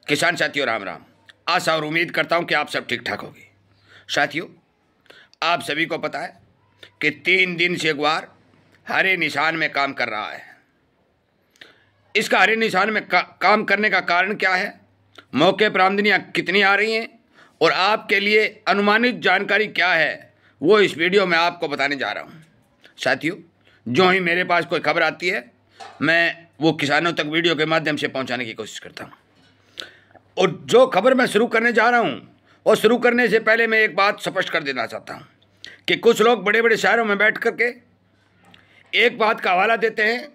किसान साथियों राम राम। आशा और उम्मीद करता हूं कि आप सब ठीक ठाक होंगे। साथियों, आप सभी को पता है कि 3 दिन से ग्वार हरे निशान में काम कर रहा है। इसका हरे निशान में काम करने का कारण क्या है, मौके पर आमदनियाँ कितनी आ रही हैं और आपके लिए अनुमानित जानकारी क्या है, वो इस वीडियो में आपको बताने जा रहा हूँ। साथियों, जो ही मेरे पास कोई खबर आती है मैं वो किसानों तक वीडियो के माध्यम से पहुँचाने की कोशिश करता हूँ। और जो खबर मैं शुरू करने जा रहा हूँ और शुरू करने से पहले मैं एक बात स्पष्ट कर देना चाहता हूँ कि कुछ लोग बड़े बड़े शहरों में बैठ करके एक बात का हवाला देते हैं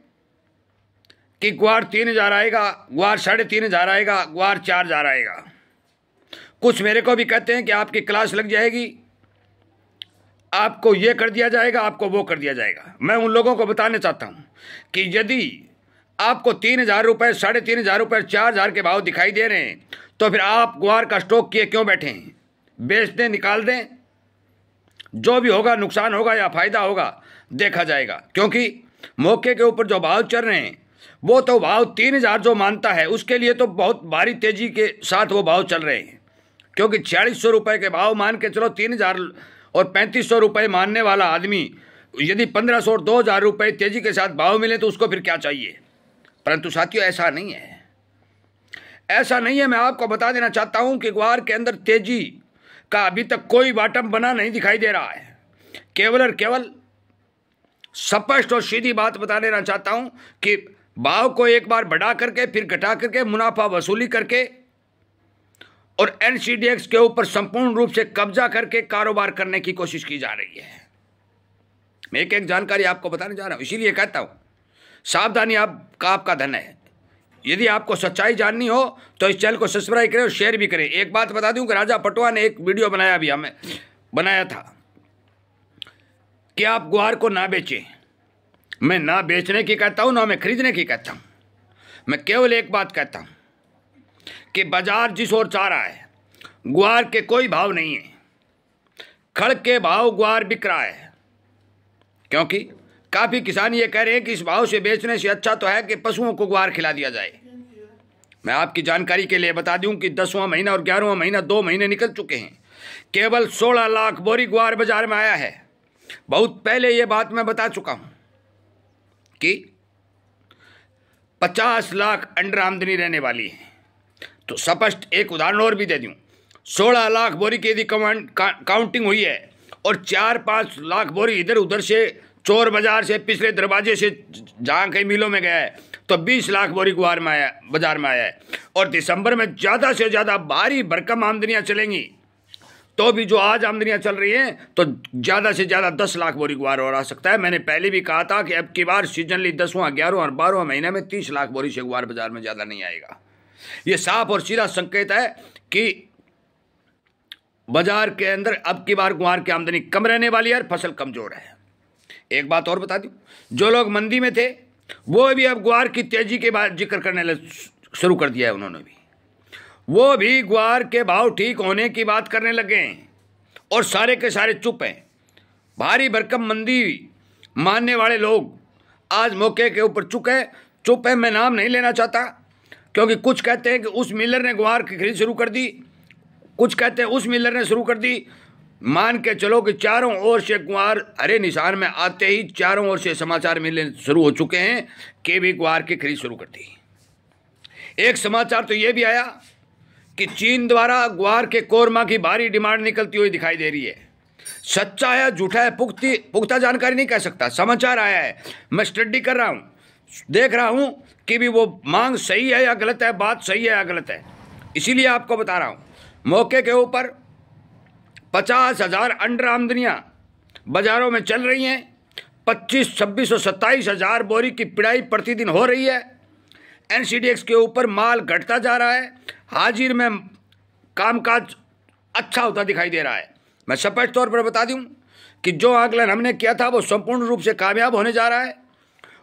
कि ग्वार 3,000 आएगा, ग्वार 3,500 आएगा, ग्वार 4,000 आएगा। कुछ मेरे को भी कहते हैं कि आपकी क्लास लग जाएगी, आपको ये कर दिया जाएगा, आपको वो कर दिया जाएगा। मैं उन लोगों को बताना चाहता हूँ कि यदि आपको 3,000 रुपये, 3,500 रुपये, 4,000 के भाव दिखाई दे रहे हैं तो फिर आप ग्वार का स्टॉक किए क्यों बैठे हैं? बेच दें, निकाल दें, जो भी होगा नुकसान होगा या फायदा होगा देखा जाएगा। क्योंकि मौके के ऊपर जो भाव चल रहे हैं वो तो भाव 3,000 जो मानता है उसके लिए तो बहुत भारी तेजी के साथ वो भाव चल रहे हैं। क्योंकि 4,600 रुपये के भाव मान के चलो, 3,000 और 3,500 रुपये मानने वाला आदमी यदि 1,500 और 2,000 रुपये तेजी के साथ भाव मिले तो उसको फिर क्या चाहिए। परंतु साथियों, ऐसा नहीं है, ऐसा नहीं है। मैं आपको बता देना चाहता हूं कि ग्वार के अंदर तेजी का अभी तक कोई बॉटम बना नहीं दिखाई दे रहा है। केवल और केवल स्पष्ट और सीधी बात बता देना चाहता हूं कि भाव को एक बार बढ़ा करके फिर घटा करके मुनाफा वसूली करके और एनसीडीएक्स के ऊपर संपूर्ण रूप से कब्जा करके कारोबार करने की कोशिश की जा रही है। मैं एक जानकारी आपको बताने जा रहा हूं, इसीलिए कहता हूं सावधानी आपका धन है। यदि आपको सच्चाई जाननी हो तो इस चैनल को सब्सक्राइब करें और शेयर भी करें। एक बात बता दूं कि राजा पटवा ने एक वीडियो बनाया, अभी हमें बनाया था कि आप ग्वार को ना बेचें। मैं ना बेचने की कहता हूं, ना मैं खरीदने की कहता हूं। मैं केवल एक बात कहता हूं कि बाजार जिस ओर चाह रहा है, ग्वार के कोई भाव नहीं है। खड़ के भाव ग्वार बिक रहा है। क्योंकि काफी किसान ये कह रहे हैं कि इस भाव से बेचने से अच्छा तो है कि पशुओं को ग्वार खिला दिया जाए। मैं आपकी जानकारी के लिए बता दूं कि 10वां महीना और 11वां महीना 2 महीने निकल चुके हैं। केवल 16 लाख बोरी ग्वार बाजार में आया है। बहुत पहले ये बात मैं बता चुका हूं कि 50 लाख अंडर आमदनी रहने वाली है। तो स्पष्ट एक उदाहरण और भी दे दूं, 16 लाख बोरी की यदि काउंटिंग हुई है और 4-5 लाख बोरी इधर उधर से चोर बाजार से पिछले दरवाजे से जहाँ कहीं मिलों में गया है तो 20 लाख बोरी ग्वार में आया, बाजार में आया है। और दिसंबर में ज़्यादा से ज़्यादा भारी भरकम आमदनियाँ चलेंगी। तो भी जो आज आमदनियाँ चल रही हैं तो ज़्यादा से ज़्यादा 10 लाख बोरी ग्वार और आ सकता है। मैंने पहले भी कहा था कि अब की बार सीजनली 10वां, 11वां और 12वां महीने में 30 लाख बोरी से ग्वार बाजार में ज़्यादा नहीं आएगा। ये साफ और सीधा संकेत है कि बाजार के अंदर अब की बार ग्वार की आमदनी कम रहने वाली है और फसल कमज़ोर है। एक बात और बता दूं, जो लोग मंदी में थे वो भी अब ग्वार की तेजी के बाद जिक्र करने शुरू कर दिया है। उन्होंने भी वो भी ग्वार के भाव ठीक होने की बात करने लगे हैं और सारे के सारे चुप हैं। भारी भरकम मंदी मानने वाले लोग आज मौके के ऊपर चुप है। मैं नाम नहीं लेना चाहता क्योंकि कुछ कहते हैं कि उस मिलर ने ग्वार की खरीद शुरू कर दी, कुछ कहते हैं उस मिलर ने शुरू कर दी। मान के चलो कि चारों ओर से ग्वार हरे निशान में आते ही चारों ओर से समाचार मिलने शुरू हो चुके हैं कि भी ग्वार की खरीद शुरू कर दी। एक समाचार तो यह भी आया कि चीन द्वारा ग्वार के कोरमा की भारी डिमांड निकलती हुई दिखाई दे रही है। सच्चा है झूठा है पुख्ता जानकारी नहीं कह सकता, समाचार आया है। मैं स्टडी कर रहा हूं, देख रहा हूं कि भी वो मांग सही है या गलत है, बात सही है या गलत है। इसीलिए आपको बता रहा हूं मौके के ऊपर 50,000 अंडर आमदनियाँ बाजारों में चल रही हैं। 25, 26 और 27,000 बोरी की पिड़ाई प्रतिदिन हो रही है। एनसीडीएक्स के ऊपर माल घटता जा रहा है। हाजिर में कामकाज अच्छा होता दिखाई दे रहा है। मैं स्पष्ट तौर पर बता दूं कि जो आकलन हमने किया था वो संपूर्ण रूप से कामयाब होने जा रहा है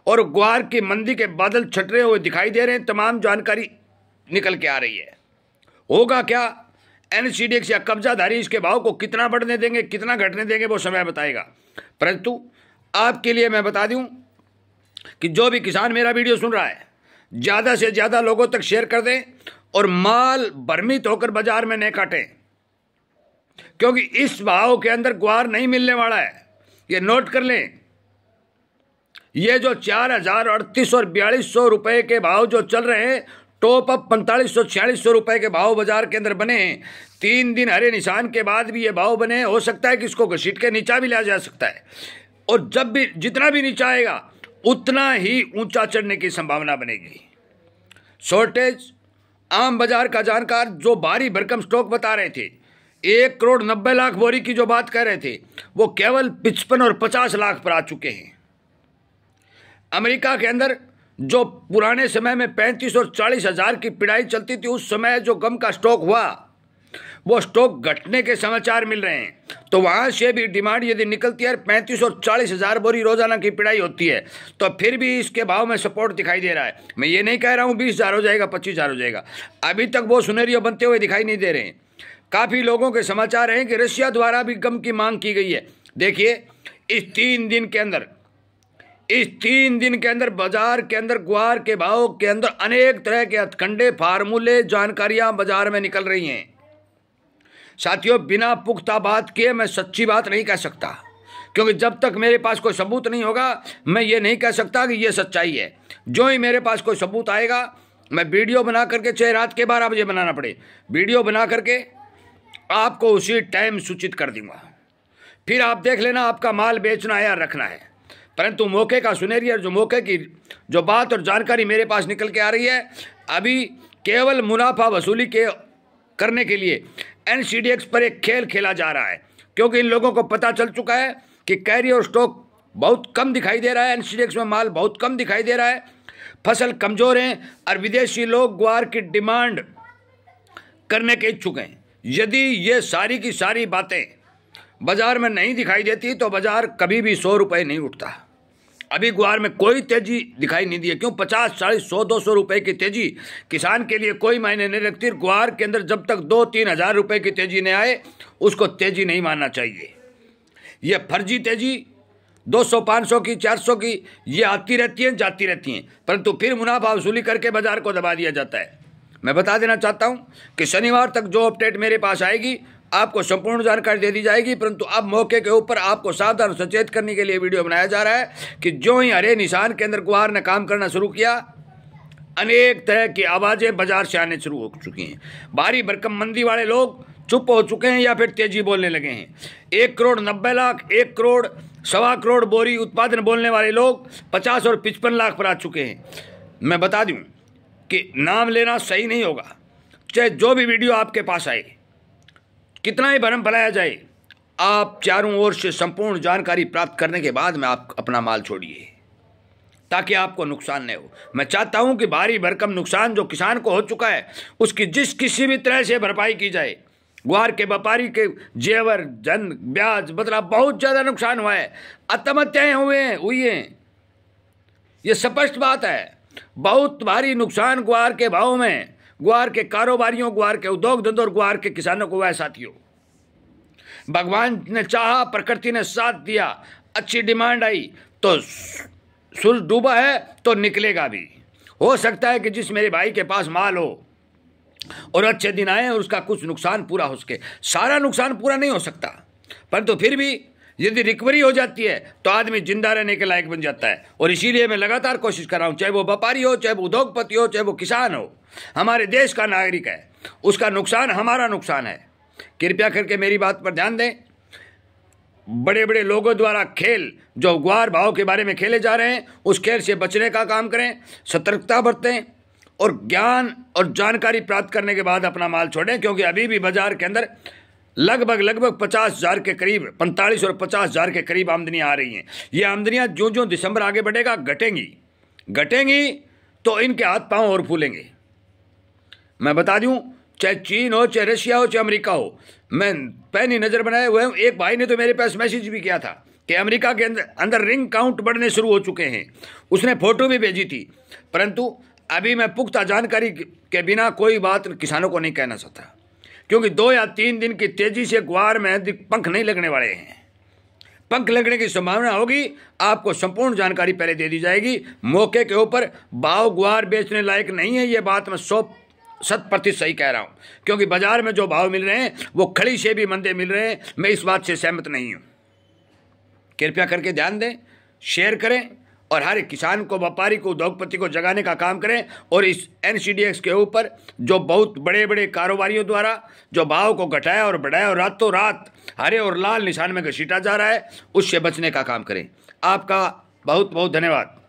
और ग्वार की मंदी के बादल छटरे हुए दिखाई दे रहे हैं। तमाम जानकारी निकल के आ रही है। होगा क्या, एनसीडीएक्स या कब्जाधारी इसके भाव को कितना बढ़ने देंगे, कितना घटने देंगे, वो समय बताएगा। परंतु आपके लिए मैं बता दूं कि जो भी किसान मेरा वीडियो सुन रहा है ज़्यादा से ज़्यादा लोगों तक शेयर कर दें और माल भ्रमित होकर बाजार में न काटें, क्योंकि इस भाव के अंदर ग्वार नहीं मिलने वाला है। ये नोट कर लें। ये जो 4,038 और 4,200 रुपए के भाव जो चल रहे हैं, टॉप अप 4,500-4,600 रुपए के भाव बाजार के अंदर बने। 3 दिन हरे निशान के बाद भी ये भाव बने। हो सकता है कि इसको घसीट के नीचा भी लिया जा सकता है, और जब भी जितना भी नीचा आएगा उतना ही ऊंचा चढ़ने की संभावना बनेगी। शॉर्टेज आम बाजार का जानकार जो भारी भरकम स्टॉक बता रहे थे, 1,90,00,000 बोरी की जो बात कर रहे थे, वो केवल 55 और 50 लाख पर आ चुके हैं। अमेरिका के अंदर जो पुराने समय में 35 और 40 हजार की पिड़ाई चलती थी, उस समय जो गम का स्टॉक हुआ, वो स्टॉक घटने के समाचार मिल रहे हैं। तो वहां से भी डिमांड यदि निकलती है, 35 और 40 हजार बोरी रोजाना की पिड़ाई होती है, तो फिर भी इसके भाव में सपोर्ट दिखाई दे रहा है। मैं ये नहीं कह रहा हूं 20,000 हो जाएगा, 25,000 हो जाएगा, अभी तक वो सिनेरियो बनते हुए दिखाई नहीं दे रहे हैं। काफी लोगों के समाचार हैं कि रशिया द्वारा भी गम की मांग की गई है। देखिए, इस 3 दिन के अंदर बाजार के अंदर ग्वार के भाव के अंदर अनेक तरह के हथकंडे, फार्मूले, जानकारियां बाजार में निकल रही हैं। साथियों, बिना पुख्ता बात किए मैं सच्ची बात नहीं कह सकता, क्योंकि जब तक मेरे पास कोई सबूत नहीं होगा मैं ये नहीं कह सकता कि ये सच्चाई है। जो ही मेरे पास कोई सबूत आएगा, मैं वीडियो बना करके, चाहे रात के 12 बजे बनाना पड़े, वीडियो बना करके आपको उसी टाइम सूचित कर दूंगा। फिर आप देख लेना आपका माल बेचना है या रखना है। परंतु मौके का सुनेरियर, जो मौके की जो बात और जानकारी मेरे पास निकल के आ रही है, अभी केवल मुनाफा वसूली करने के लिए NCDX पर एक खेल खेला जा रहा है, क्योंकि इन लोगों को पता चल चुका है कि कैरी और स्टॉक बहुत कम दिखाई दे रहा है, NCDX में माल बहुत कम दिखाई दे रहा है, फसल कमजोर है और विदेशी लोग ग्वार की डिमांड करने के इच्छुक हैं। यदि ये सारी की सारी बातें बाजार में नहीं दिखाई देती तो बाजार कभी भी 100 रुपये नहीं उठता। अभी ग्वार में कोई तेजी दिखाई नहीं दी है। क्यों? 50, 40, 100, 200 रुपए की तेजी किसान के लिए कोई मायने नहीं रखती। ग्वार के अंदर जब तक 2-3 हजार रुपए की तेजी नहीं आए, उसको तेजी नहीं मानना चाहिए। ये फर्जी तेजी 200, 500 की, 400 की, ये आती रहती हैं, जाती रहती हैं, परंतु फिर मुनाफा वसूली करके बाजार को दबा दिया जाता है। मैं बता देना चाहता हूं कि शनिवार तक जो अपडेट मेरे पास आएगी, आपको संपूर्ण जानकारी दे दी जाएगी। परंतु अब मौके के ऊपर आपको सावधान सचेत करने के लिए वीडियो बनाया जा रहा है कि जो ही हरे निशान के अंदर ग्वार ने काम करना शुरू किया, अनेक तरह की आवाजें बाजार से आने शुरू हो चुकी हैं। भारी भरकम मंदी वाले लोग चुप हो चुके हैं या फिर तेजी बोलने लगे हैं। 1,90,00,000, 1 करोड़, 1.25 करोड़ बोरी उत्पादन बोलने वाले लोग 50 और 55 लाख पर आ चुके हैं। मैं बता दूं कि नाम लेना सही नहीं होगा, चाहे जो भी वीडियो आपके पास आए, कितना ही भरम फैलाया जाए, आप चारों ओर से संपूर्ण जानकारी प्राप्त करने के बाद में आप अपना माल छोड़िए, ताकि आपको नुकसान नहीं हो। मैं चाहता हूं कि भारी भरकम नुकसान जो किसान को हो चुका है, उसकी किसी भी तरह से भरपाई की जाए। ग्वार के व्यापारी के जेवर, जन, ब्याज, बदला बहुत ज्यादा नुकसान हुआ है, आत्महत्याएं हुई हैं। ये स्पष्ट बात है। बहुत भारी नुकसान ग्वार के भाव में, ग्वार के कारोबारियों, ग्वार के उद्योग धंधों और ग्वार के किसानों को हुआ है। साथियों, भगवान ने चाहा, प्रकृति ने साथ दिया, अच्छी डिमांड आई तो सूरज डूबा है तो निकलेगा भी। हो सकता है कि जिस मेरे भाई के पास माल हो और अच्छे दिन आए और उसका कुछ नुकसान पूरा हो सके। सारा नुकसान पूरा नहीं हो सकता, परंतु फिर भी यदि रिकवरी हो जाती है तो आदमी जिंदा रहने के लायक बन जाता है। और इसीलिए मैं लगातार कोशिश कर रहा हूं, चाहे वो व्यापारी हो, चाहे वो उद्योगपति हो, चाहे वो किसान हो, हमारे देश का नागरिक है, उसका नुकसान हमारा नुकसान है। कृपया करके मेरी बात पर ध्यान दें। बड़े बड़े लोगों द्वारा खेल जो ग्वार भाव के बारे में खेले जा रहे हैं, उस खेल से बचने का काम करें, सतर्कता बरतें और ज्ञान और जानकारी प्राप्त करने के बाद अपना माल छोड़ें। क्योंकि अभी भी बाजार के अंदर लगभग 50,000 के करीब, 45 और 50,000 के करीब आमदनियां आ रही हैं। ये आमदनियां जो दिसंबर आगे बढ़ेगा घटेंगी तो इनके हाथ पांव और फूलेंगे। मैं बता दूं, चाहे चीन हो, चाहे रशिया हो, चाहे अमेरिका हो, मैं पैनी नजर बनाए हुए हूं। एक भाई ने तो मेरे पास मैसेज भी किया था कि अमेरिका के अंदर रिंग काउंट बढ़ने शुरू हो चुके हैं। उसने फोटो भी भेजी थी, परंतु अभी मैं पुख्ता जानकारी के बिना कोई बात किसानों को नहीं कहना चाहता, क्योंकि 2 या 3 दिन की तेजी से ग्वार में पंख नहीं लगने वाले हैं। पंख लगने की संभावना होगी, आपको संपूर्ण जानकारी पहले दे दी जाएगी। मौके के ऊपर भाव ग्वार बेचने लायक नहीं है, ये बात मैं 100% सही कह रहा हूँ, क्योंकि बाजार में जो भाव मिल रहे हैं वो खड़ी से भी मंदे मिल रहे हैं। मैं इस बात से सहमत नहीं हूँ। कृपया करके ध्यान दें, शेयर करें और हर एक किसान को, व्यापारी को, उद्योगपति को जगाने का काम करें। और इस NCDEX के ऊपर जो बहुत बड़े बड़े कारोबारियों द्वारा जो भाव को घटाया और बढ़ाया और रातों रात हरे और लाल निशान में घसीटा जा रहा है, उससे बचने का काम करें। आपका बहुत बहुत धन्यवाद।